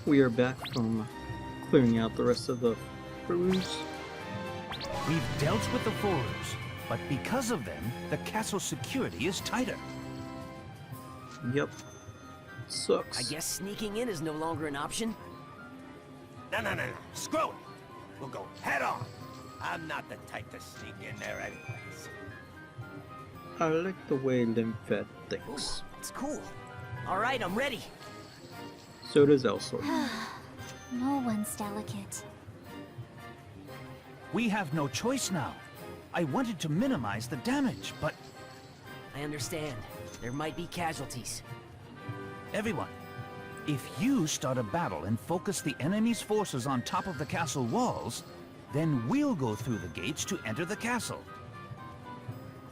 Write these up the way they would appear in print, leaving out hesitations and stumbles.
We are back from clearing out the rest of the crews. We've dealt with the foreigners, but because of them, the castle's security is tighter. Yep. Sucks. I guess sneaking in is no longer an option. No. Screw it. We'll go head on. I'm not the type to sneak in there anyways. I like the way Limfed thinks. It's cool. All right, I'm ready. So does Elsword. No one's delicate. We have no choice now. I wanted to minimize the damage, but I understand. There might be casualties. everyone, if you start a battle and focus the enemy's forces on top of the castle walls, then we'll go through the gates to enter the castle.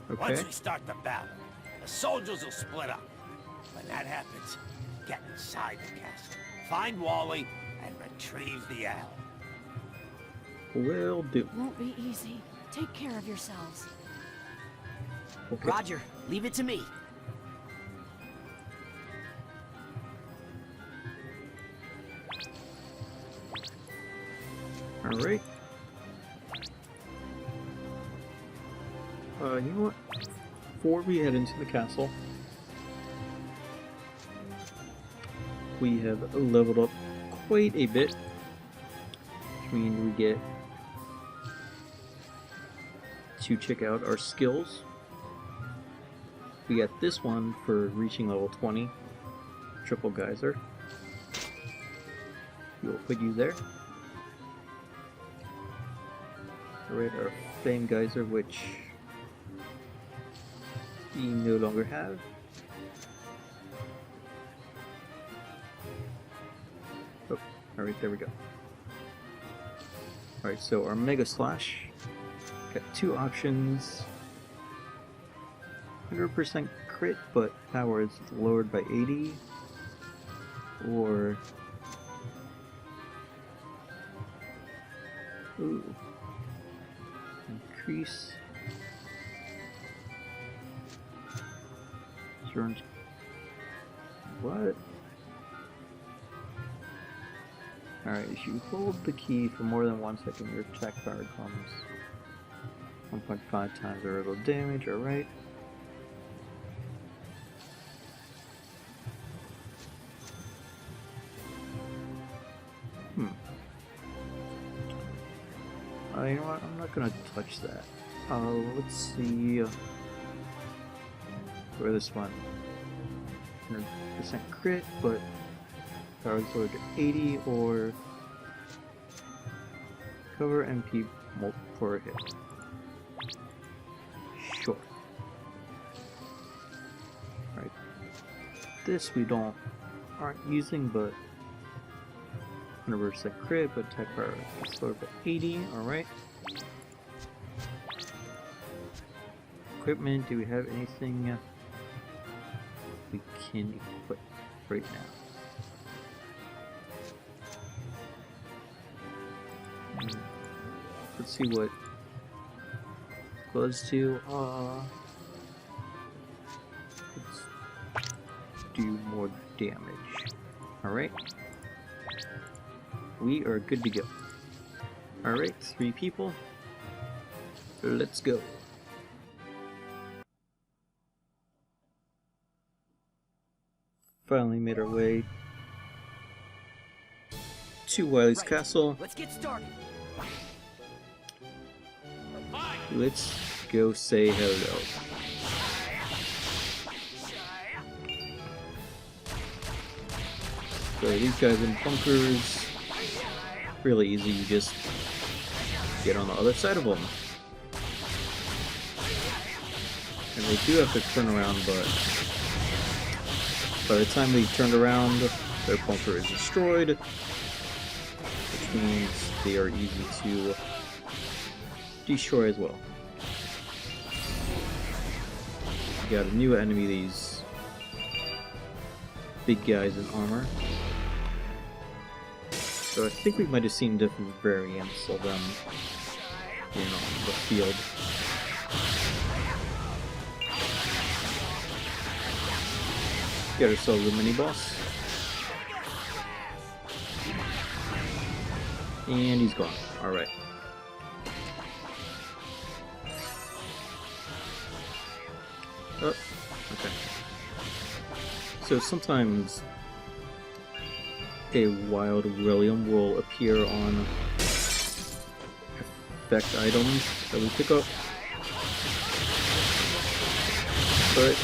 Okay. Once we start the battle, the soldiers will split up. When that happens, get inside the castle, find Wally, and retrieve the owl. Will do. Won't be easy. Take care of yourselves. Okay. Roger, leave it to me. Alright. You know what? Before we head into the castle, we have leveled up quite a bit, which means we get to check out our skills. We got this one for reaching level 20, Triple Geyser. We will put you there. Alright, our Flame Geyser, which we no longer have. Oh, alright, there we go. Alright, so our Mega Slash. Got two options. 100% crit, but power is lowered by 80. Or... ooh. Increase. Insurance. What? Alright, if you hold the key for more than 1 second, your attack power comes 1.5 times the regular damage, alright. You know what? I'm not gonna touch that. Let's see. For this one, 100% crit, but power is lowered to 80, or cover MP for a hit. Sure. Right. This we aren't using, but 100% crit, but attack power is lowered by 80. Alright. Equipment, do we have anything we can equip right now? Let's see what gloves do. Let's do more damage. Alright. We are good to go. Alright, 3 people. Let's go. Finally made our way to Wily's castle. Let's get started. Let's go say hello. So these guys in bunkers, really easy, you just get on the other side of them. And they do have to turn around, but by the time they turned around, their bunker is destroyed, which means they are easy to destroy as well. We got a new enemy, these big guys in armor. So I think we might have seen different variants of them, you know, on the field. Get ourselves a mini boss. And he's gone. Alright. Oh, okay. So sometimes a wild William will appear on effect items that we pick up. But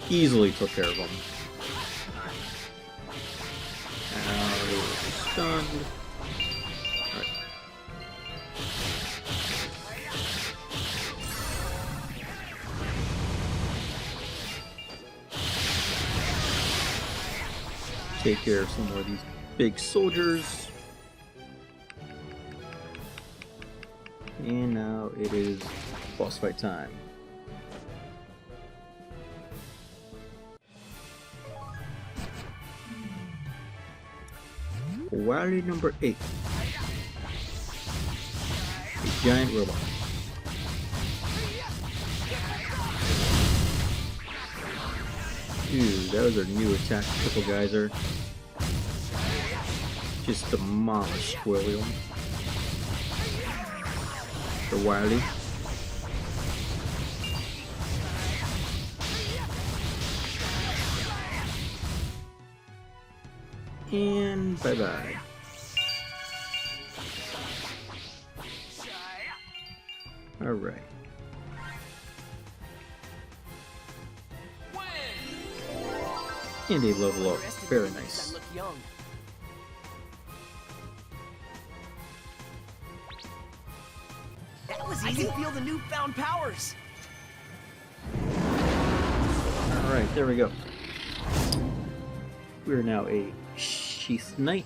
easily took care of them. Stunned. Alright. Take care of some more of these big soldiers. And now it is boss fight time. Wily number 8. A giant robot. Dude, that was our new attack, Triple Geyser. Just demolished William. The Wily. And bye-bye. Alright. And a level up. Very nice. Look young. That was easy. I can feel the newfound powers. Alright, there we go. We're now a Sheath Knight.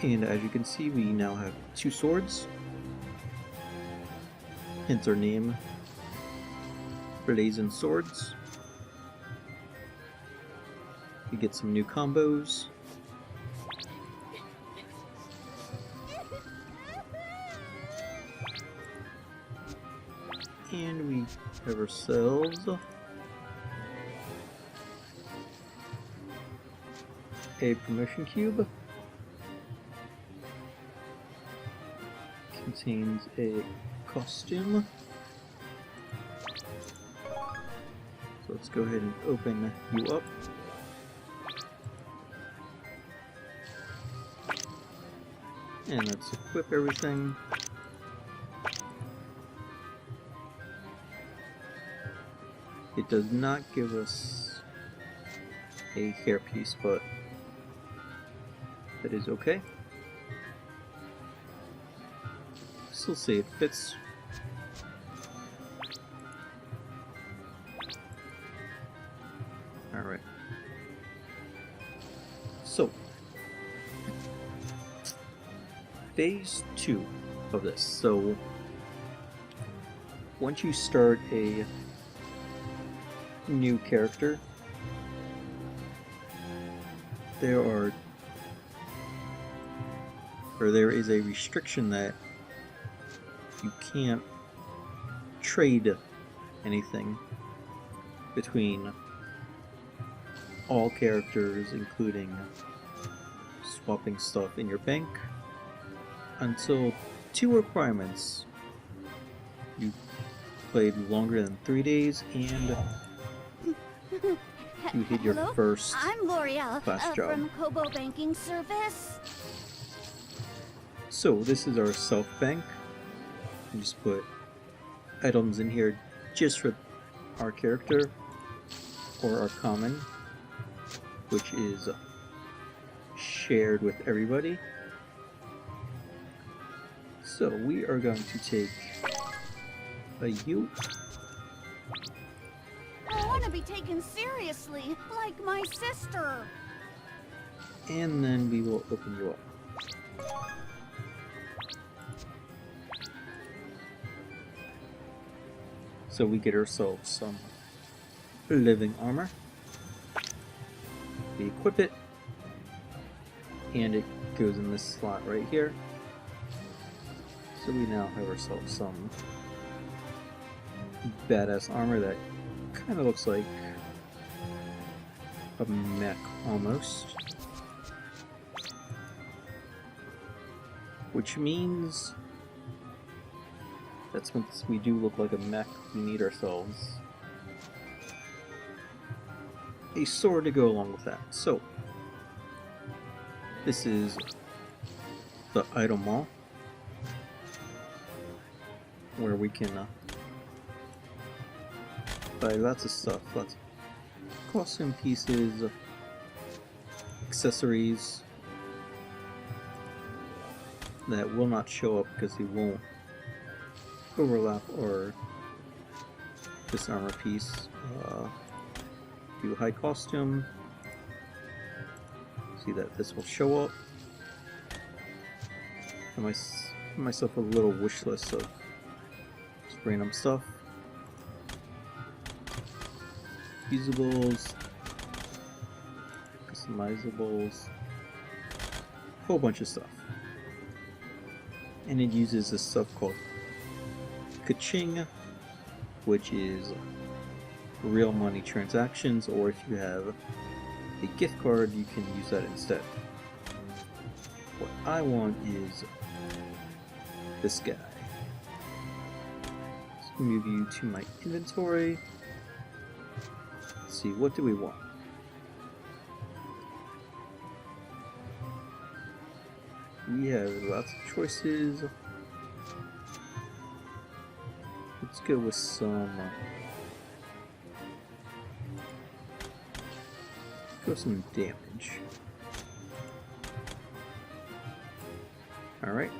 And as you can see, we now have 2 swords. Hence our name, Blazing Swords. We get some new combos. And we have ourselves a promotion cube. Contains a costume. So let's go ahead and open you up. And let's equip everything. It does not give us a hairpiece, but that is okay. Still say it fits. Alright. So, phase 2 of this. So, once you start a new character, there is a restriction that you can't trade anything between all characters, including swapping stuff in your bank, until 2 requirements. You played longer than 3 days and you hit your Hello? first I'm L'Oreal class job. from Kobo Banking Service. So this is our self bank. You just put items in here just for our character or our common, which is shared with everybody. So we are going to take a U. I want to be taken seriously, like my sister. And then we will open you up. So we get ourselves some living armor. We equip it, and it goes in this slot right here. So we now have ourselves some badass armor that kind of looks like a mech almost. which means that since we do look like a mech, we need ourselves a sword to go along with that. So, this is the item mall, where we can buy lots of stuff, lots of costume pieces, accessories that will not show up because they won't overlap or this armor piece. Do a high costume. See that this will show up. And myself a little wish list of just random stuff. Usables, customizables, a whole bunch of stuff. And it uses this stuff called Ka-ching, which is real money transactions, or if you have a gift card, you can use that instead. What I want is this guy. Let's move you to my inventory. Let's see, what do we want? We have lots of choices. Let's go with some damage. Alright.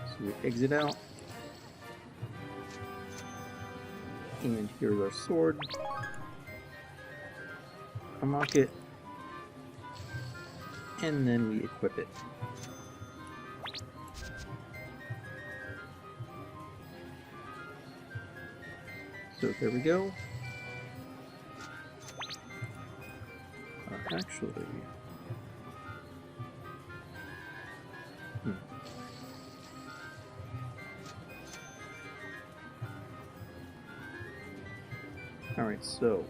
So we exit out. And here's our sword. Unlock it. And then we equip it. So there we go. Actually, Alright, so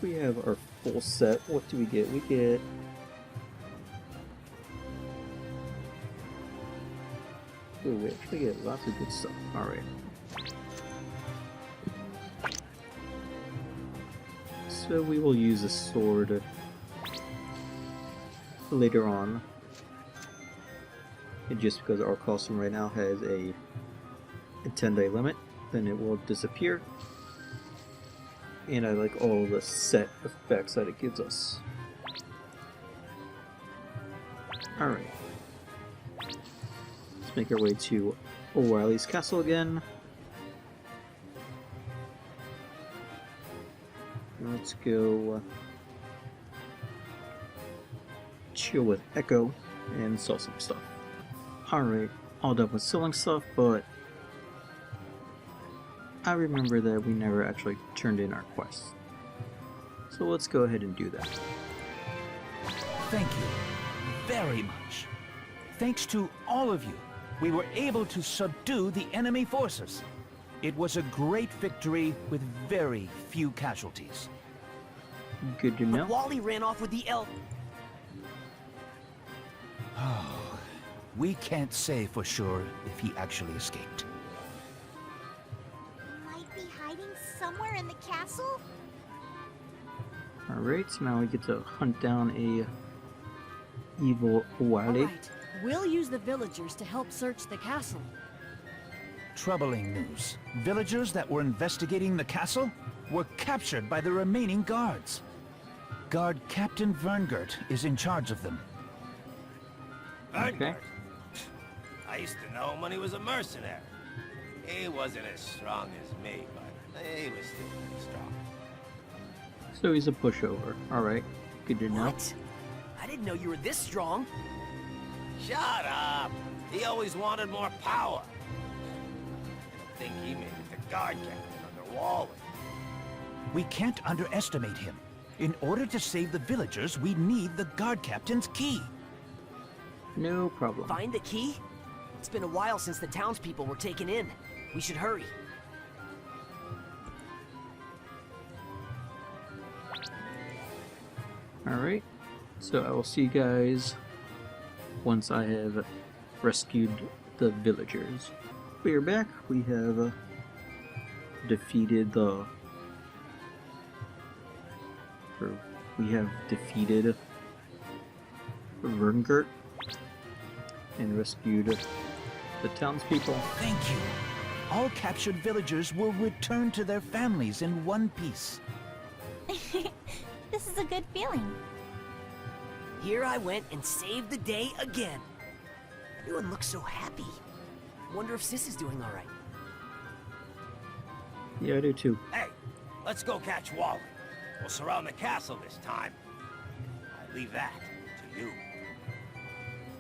we have our full set. What do we get? We get we actually get lots of good stuff. Alright. So we will use a sword later on. And just because our costume right now has a 10-day limit, then it will disappear. And I like all the set effects that it gives us. Alright. Let's make our way to O'Reilly's castle again. Let's go chill with Echo and sell some stuff. Alright, all done with selling stuff, but I remember that we never actually turned in our quest. So let's go ahead and do that. Thank you very much. Thanks to all of you, we were able to subdue the enemy forces. It was a great victory with very few casualties. Good to know. But Wally ran off with the We can't say for sure if he actually escaped. Might be hiding somewhere in the castle? Alright, so now we get to hunt down a evil O'Reilly. Alright, we'll use the villagers to help search the castle. Troubling news. Villagers that were investigating the castle were captured by the remaining guards. Guard Captain Verngert is in charge of them. Okay. I used to know him when he was a mercenary. He wasn't as strong as me, but he was still pretty strong. So he's a pushover. Alright, good to know. What? I didn't know you were this strong. Shut up! He always wanted more power. I think he made it the guard captain under Wally. We can't underestimate him. In order to save the villagers, we need the guard captain's key. No problem. Find the key? It's been a while since the townspeople were taken in. We should hurry. Alright, So I will see you guys once I have rescued the villagers. We are back. We have defeated the... We have defeated Verngert and rescued the townspeople. Thank you. All captured villagers will return to their families in one piece. This is a good feeling. Here I went and saved the day again. Everyone looks so happy. Wonder if Sis is doing all right. Yeah, I do too. Hey, let's go catch Wally. We'll surround the castle this time. I leave that to you.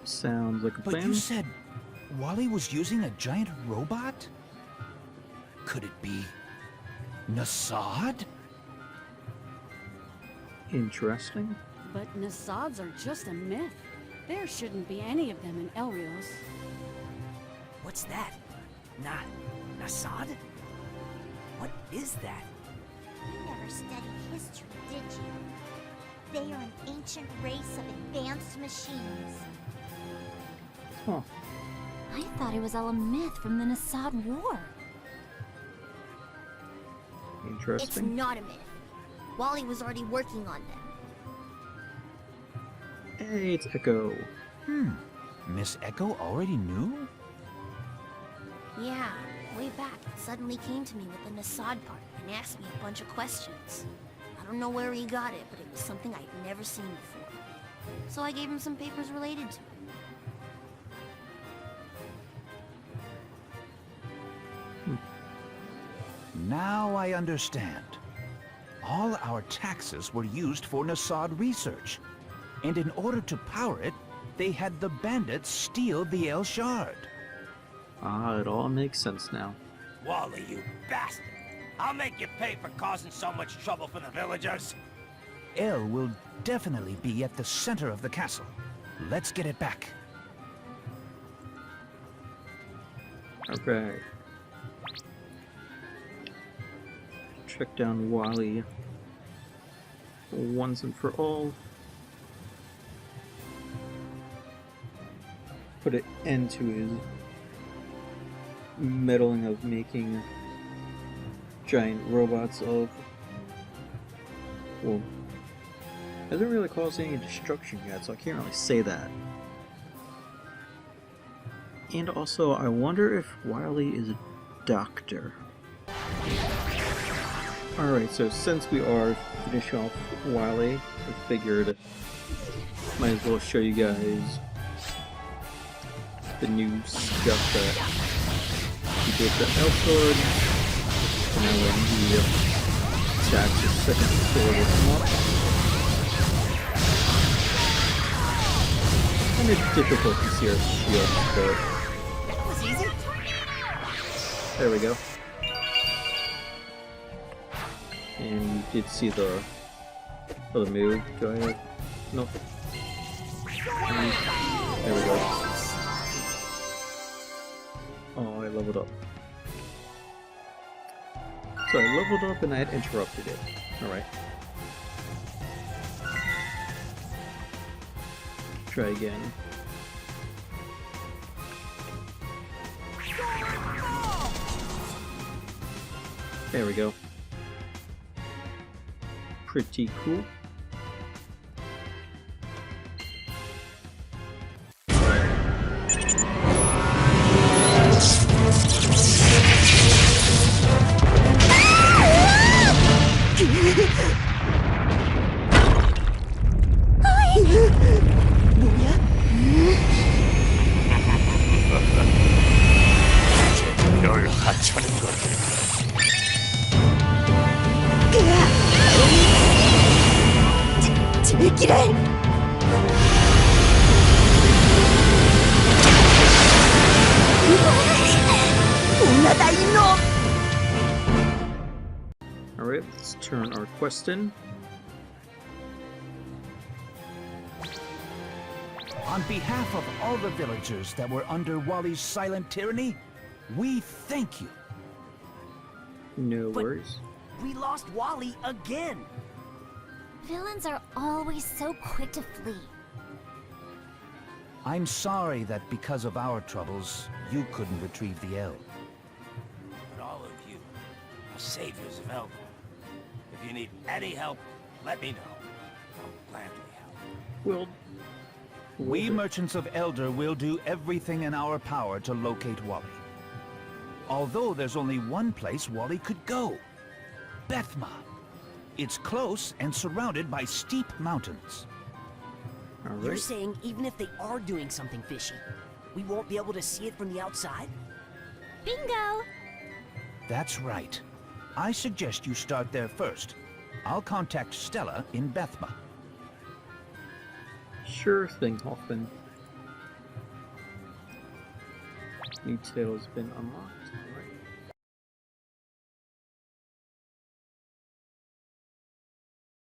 Sounds like a But plan. you said Wally was using a giant robot? Could it be Nassad? Interesting. But Nassads are just a myth. There shouldn't be any of them in Elrios. What's that? Nassad? What is that? You never studied history, did you? They are an ancient race of advanced machines. Huh. I thought it was all a myth from the Nassad War. It's Interesting. not a myth. Wally was already working on them. Hey, it's Echo. Miss Echo already knew? Yeah, way back, it suddenly came to me with the Nassad part and asked me a bunch of questions. I don't know where he got it, but it was something I'd never seen before. So I gave him some papers related to it. Now I understand. All our taxes were used for Nassad research. And in order to power it, they had the bandits steal the Elsword. Ah, it all makes sense now. Wally, you bastard! I'll make you pay for causing so much trouble for the villagers. El will definitely be at the center of the castle. Let's get it back. Okay. Check down Wally once and for all. Put an end to his meddling of making giant robots of... Well, hasn't really caused any destruction yet, so I can't really say that. And also, I wonder if Wily is a doctor. Alright, so since we are finishing off Wily, I figured might as well show you guys the new stuff that he did to Elsword. And now when he attacks his second sword will come up. And it's difficult to see our shield, but That was easy. there we go. And you did see the other move. Do I have... Nope. There we go. Oh, I leveled up. So I leveled up and I had interrupted it. Alright. Try again. There we go. Pretty cool. 널 하찮은 걸 Alright, let's turn our quest in. On behalf of all the villagers that were under Wally's silent tyranny, we thank you. No But- worries. We lost Wally again. Villains are always so quick to flee. I'm sorry that because of our troubles, you couldn't retrieve the L. But all of you are saviors of Elder. If you need any help, let me know. I'll gladly help. Well, We merchants of Elder will do everything in our power to locate Wally. Although there's only one place Wally could go. Bethma. It's close and surrounded by steep mountains. all You're right. saying even if they are doing something fishy, we won't be able to see it from the outside? Bingo! That's right. I suggest you start there first. I'll contact Stella in Bethma. Sure thing, Hoffman. New tale has been unlocked.